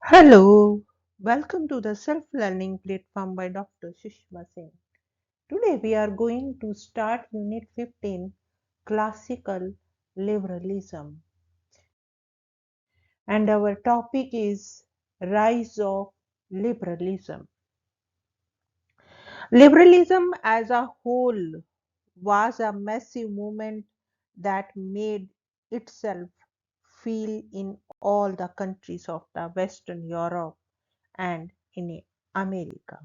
Hello, welcome to the self learning platform by Dr. Sushma Singh. Today we are going to start Unit 15 Classical Liberalism, and our topic is Rise of Liberalism. Liberalism as a whole was a massive movement that made itself feel in all the countries of the Western Europe and in America.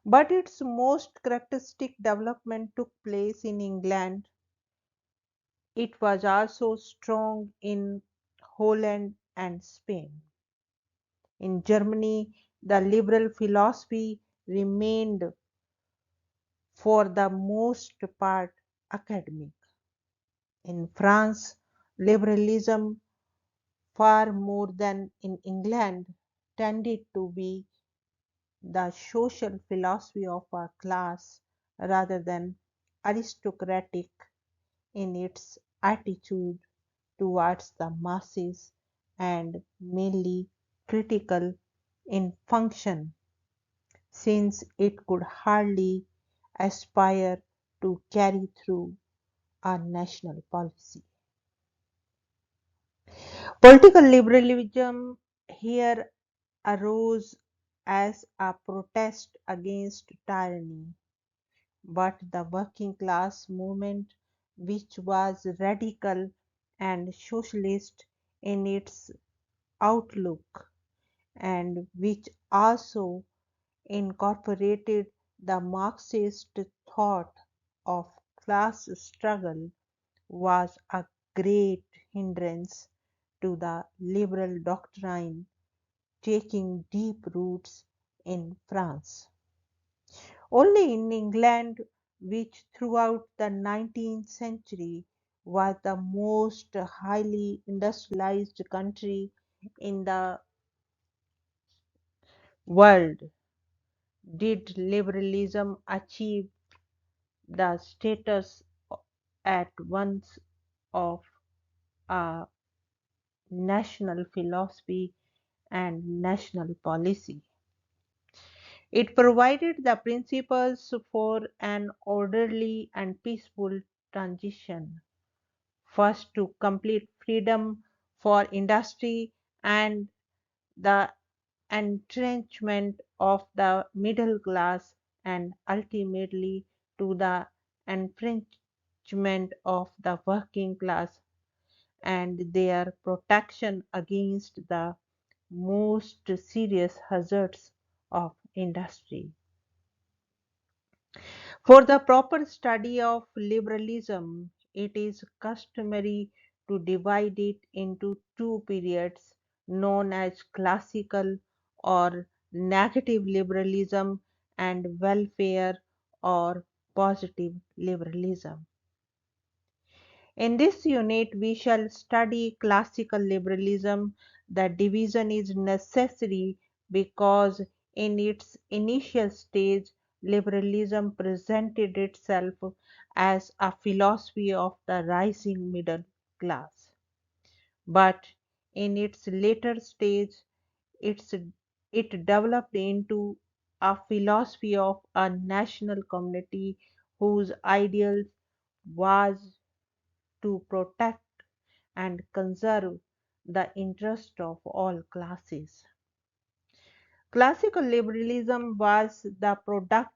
But its most characteristic development took place in England. It was also strong in Holland and Spain. In Germany, the liberal philosophy remained for the most part academic. In France, liberalism, far more than in England, tended to be the social philosophy of a class rather than aristocratic in its attitude towards the masses and mainly critical in function, since it could hardly aspire to carry through a national policy. Political liberalism here arose as a protest against tyranny, but the working class movement, which was radical and socialist in its outlook and which also incorporated the Marxist thought of class struggle, was a great hindrance to the liberal doctrine taking deep roots in France. Only in England, which throughout the 19th century was the most highly industrialized country in the world, did liberalism achieve the status at once of a national philosophy and national policy. It provided the principles for an orderly and peaceful transition, first to complete freedom for industry and the entrenchment of the middle class, and ultimately to the enfranchisement of the working class and their protection against the most serious hazards of industry. For the proper study of liberalism, it is customary to divide it into two periods known as classical or negative liberalism and welfare or positive liberalism. In this unit, we shall study classical liberalism. The division is necessary because in its initial stage, liberalism presented itself as a philosophy of the rising middle class. But in its later stage, it's, it developed into a philosophy of a national community whose ideal was to protect and conserve the interest of all classes. Classical liberalism was the product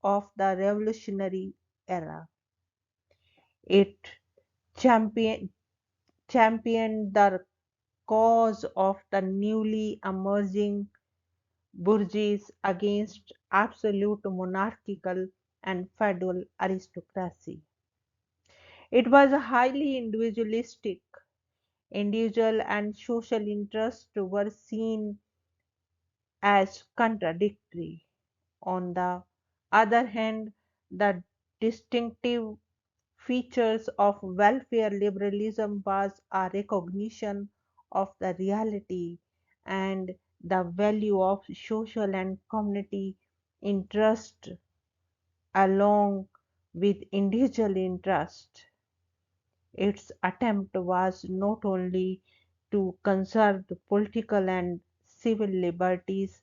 of the revolutionary era. It champion, championed the cause of the newly emerging bourgeoisie against absolute monarchical and feudal aristocracy. It was highly individualistic. Individual and social interests were seen as contradictory. On the other hand, the distinctive features of welfare liberalism was a recognition of the reality and the value of social and community interest along with individual interest. Its attempt was not only to conserve the political and civil liberties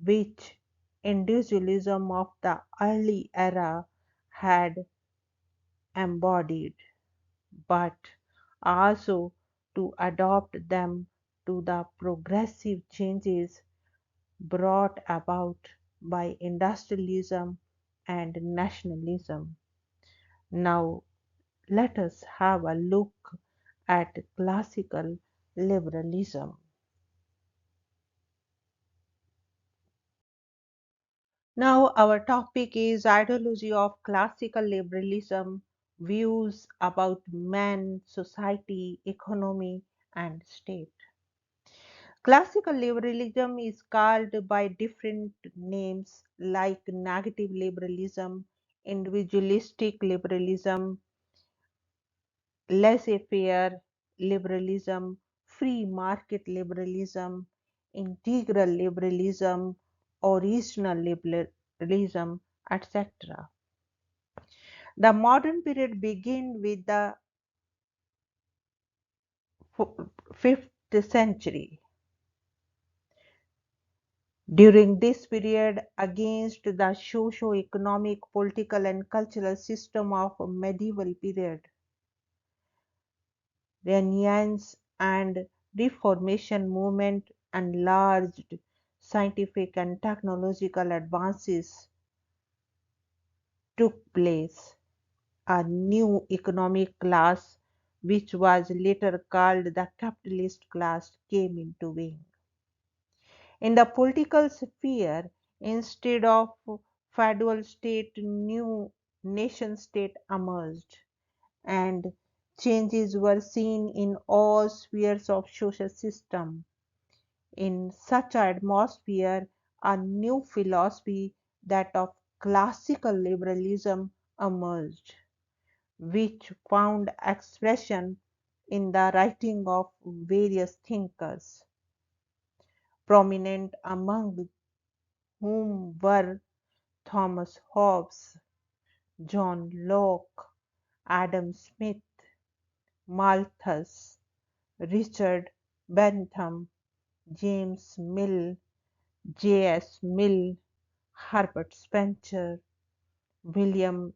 which individualism of the early era had embodied, but also to adopt them to the progressive changes brought about by industrialism and nationalism. Now, let us have a look at classical liberalism. Now, our topic is ideology of classical liberalism, views about man, society, economy, and state. Classical liberalism is called by different names like negative liberalism, individualistic liberalism, laissez faire liberalism, free market liberalism, integral liberalism, original liberalism, etc. The modern period begins with the 5th century. During this period, against the socio-economic, political and cultural system of medieval period, Renaissance and Reformation movement enlarged scientific and technological advances took place. A new economic class, which was later called the capitalist class, came into being. In the political sphere, instead of feudal state, new nation state emerged, and changes were seen in all spheres of social system. In such an atmosphere, a new philosophy, that of classical liberalism, emerged, which found expression in the writing of various thinkers, prominent among whom were Thomas Hobbes, John Locke, Adam Smith, Malthus, Richard Bentham, James Mill, J. S. Mill, Herbert Spencer, William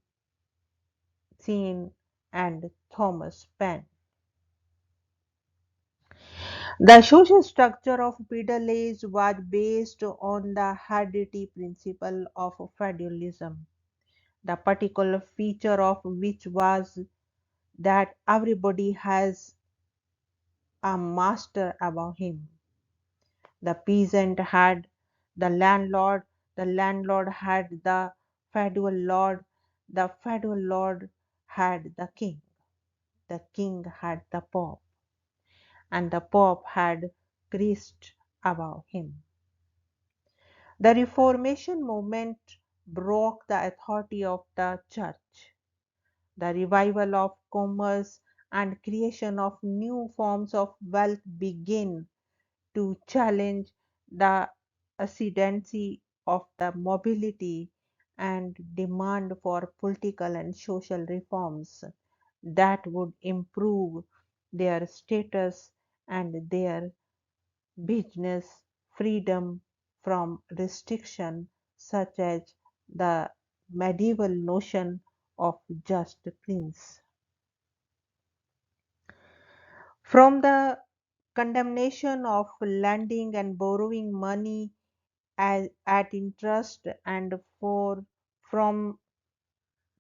Seen, and Thomas Paine. The social structure of Middle Age was based on the hereditary principle of feudalism, the particular feature of which was that everybody has a master above him. The peasant had the landlord had the feudal lord had the king had the pope, and the pope had priest above him. The Reformation movement broke the authority of the church. The revival of commerce and creation of new forms of wealth began to challenge the ascendancy of the mobility and demand for political and social reforms that would improve their status and their business freedom from restriction such as the medieval notion of just prince. From the condemnation of lending and borrowing money at interest and from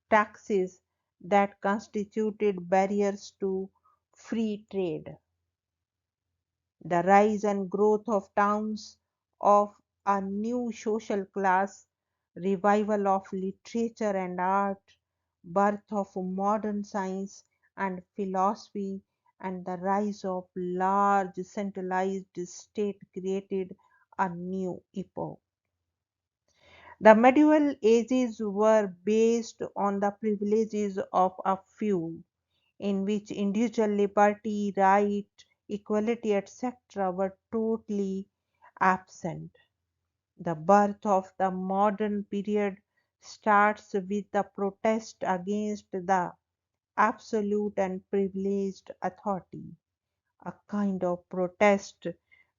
taxes that constituted barriers to free trade, the rise and growth of towns of a new social class, revival of literature and art, birth of modern science and philosophy, and the rise of large centralized state created a new epoch. The medieval ages were based on the privileges of a few, in which individual liberty, right, equality, etc., were totally absent. The birth of the modern period starts with the protest against the absolute and privileged authority, a kind of protest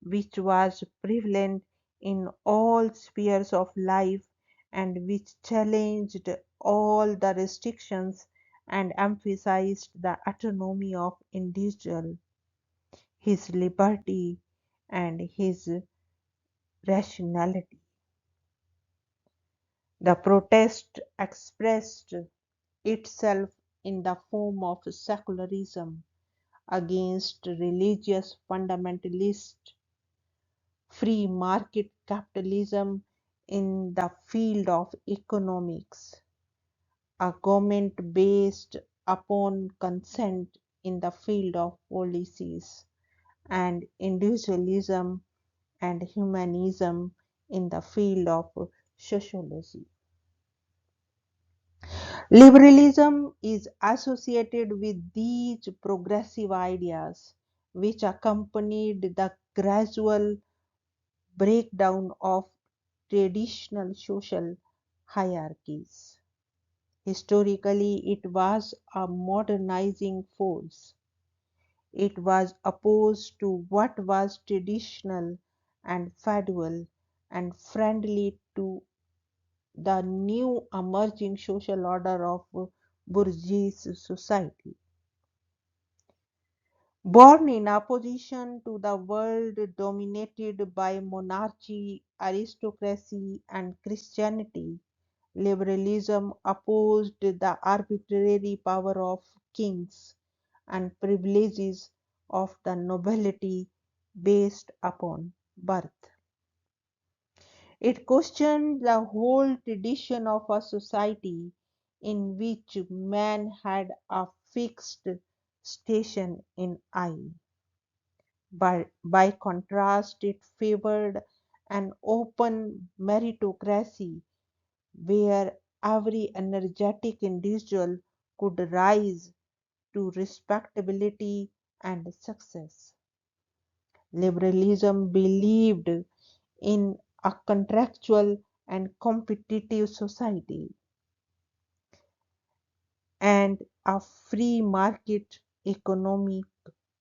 which was prevalent in all spheres of life and which challenged all the restrictions and emphasized the autonomy of individual, his liberty and his rationality. The protest expressed itself in the form of secularism against religious fundamentalists, free market capitalism in the field of economics, a government based upon consent in the field of policies, and individualism and humanism in the field of sociology. Liberalism is associated with these progressive ideas, which accompanied the gradual breakdown of traditional social hierarchies. Historically, it was a modernizing force. It was opposed to what was traditional and feudal and friendly to the new emerging social order of bourgeois society. Born in opposition to the world dominated by monarchy, aristocracy, and Christianity, liberalism opposed the arbitrary power of kings and privileges of the nobility based upon birth. It questioned the whole tradition of a society in which man had a fixed station in eye. By contrast, it favored an open meritocracy where every energetic individual could rise to respectability and success. Liberalism believed in a contractual and competitive society and a free market economic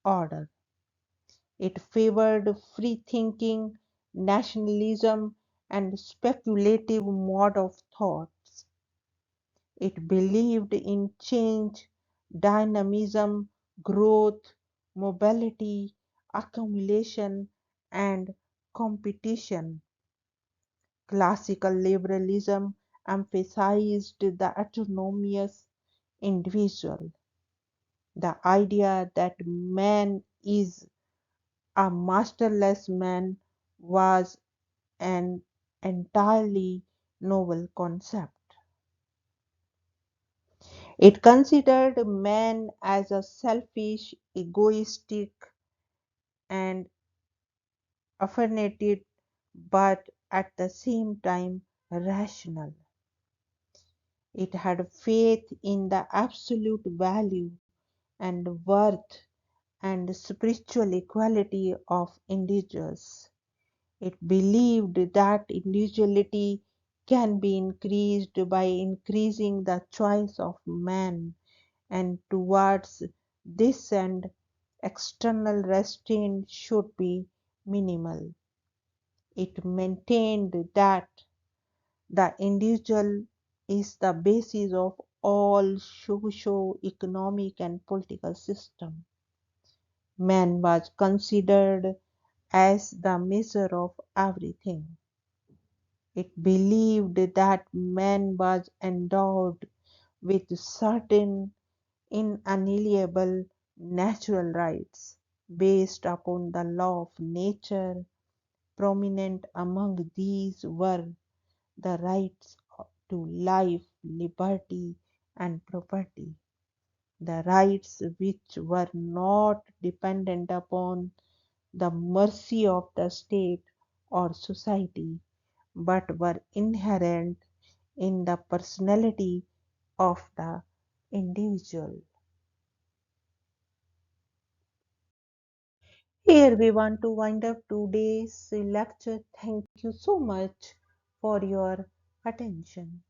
order. It favored free thinking, nationalism, and speculative mode of thoughts. It believed in change, dynamism, growth, mobility, accumulation, and competition. Classical liberalism emphasized the autonomous individual, the idea that man is a masterless man was an entirely novel concept. It considered man as a selfish, egoistic, and affectionate, but at the same time rational. It had faith in the absolute value and worth and spiritual equality of individuals. It believed that individuality can be increased by increasing the choice of man, and towards this end, external restraint should be minimal. It maintained that the individual is the basis of all socio-economic and political systems. Man was considered as the measure of everything. It believed that man was endowed with certain inalienable natural rights based upon the law of nature. Prominent among these were the rights to life, liberty, and property, the rights which were not dependent upon the mercy of the state or society, but were inherent in the personality of the individual. Here we want to wind up today's lecture. Thank you so much for your attention.